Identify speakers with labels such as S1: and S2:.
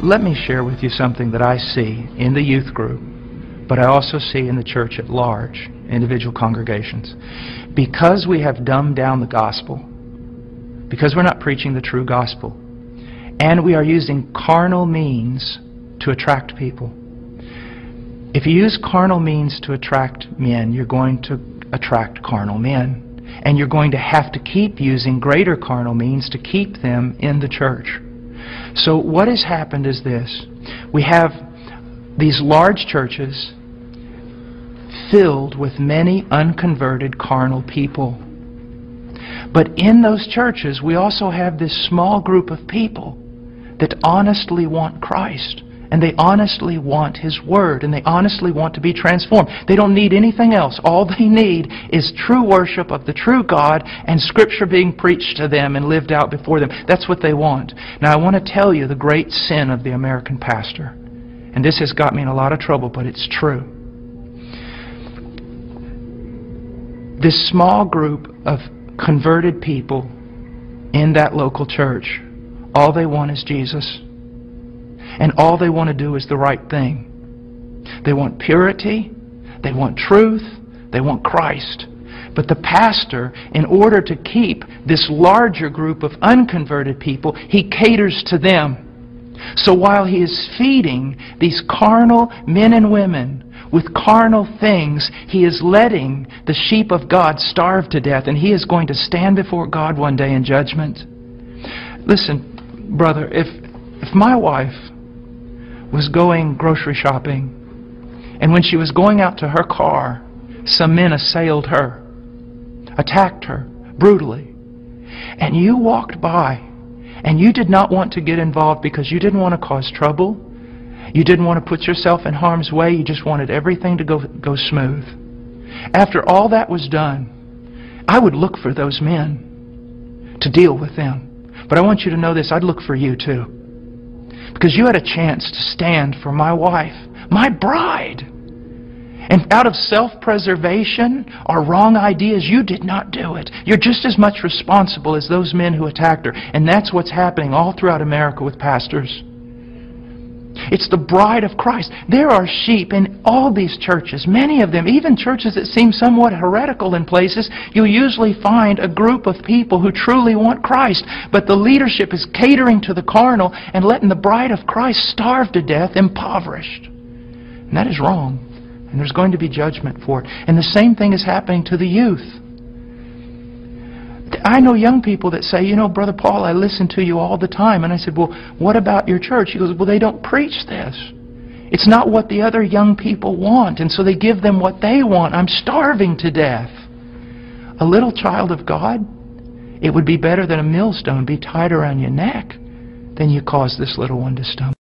S1: Let me share with you something that I see in the youth group, but I also see in the church at large, individual congregations. Because we have dumbed down the gospel, because we're not preaching the true gospel, and we are using carnal means to attract people. If you use carnal means to attract men, you're going to attract carnal men. And you're going to have to keep using greater carnal means to keep them in the church. So what has happened is this. We have these large churches filled with many unconverted carnal people. But in those churches, we also have this small group of people that honestly want Christ. And they honestly want His Word. And they honestly want to be transformed. They don't need anything else. All they need is true worship of the true God and Scripture being preached to them and lived out before them. That's what they want. Now I want to tell you the great sin of the American pastor. And this has got me in a lot of trouble, but it's true. This small group of converted people in that local church, all they want is Jesus. And all they want to do is the right thing. They want purity, they want truth, they want Christ. But the pastor, in order to keep this larger group of unconverted people, he caters to them. So while he is feeding these carnal men and women with carnal things, he is letting the sheep of God starve to death, and he is going to stand before God one day in judgment. Listen, brother, if my wife was going grocery shopping, and when she was going out to her car, some men assailed her, attacked her brutally, and you walked by, and you did not want to get involved because you didn't want to cause trouble, you didn't want to put yourself in harm's way, you just wanted everything to go smooth. After all that was done, I would look for those men to deal with them. But I want you to know this, I'd look for you too. Because you had a chance to stand for my wife, my bride. And out of self-preservation or wrong ideas, you did not do it. You're just as much responsible as those men who attacked her. And that's what's happening all throughout America with pastors. It's the bride of Christ. There are sheep in all these churches, many of them, even churches that seem somewhat heretical in places. You'll usually find a group of people who truly want Christ, but the leadership is catering to the carnal and letting the bride of Christ starve to death, impoverished. And that is wrong. And there's going to be judgment for it. And the same thing is happening to the youth. I know young people that say, you know, Brother Paul, I listen to you all the time. And I said, well, what about your church? He goes, well, they don't preach this. It's not what the other young people want. And so they give them what they want. I'm starving to death. A little child of God, it would be better that a millstone be tied around your neck than you cause this little one to stumble.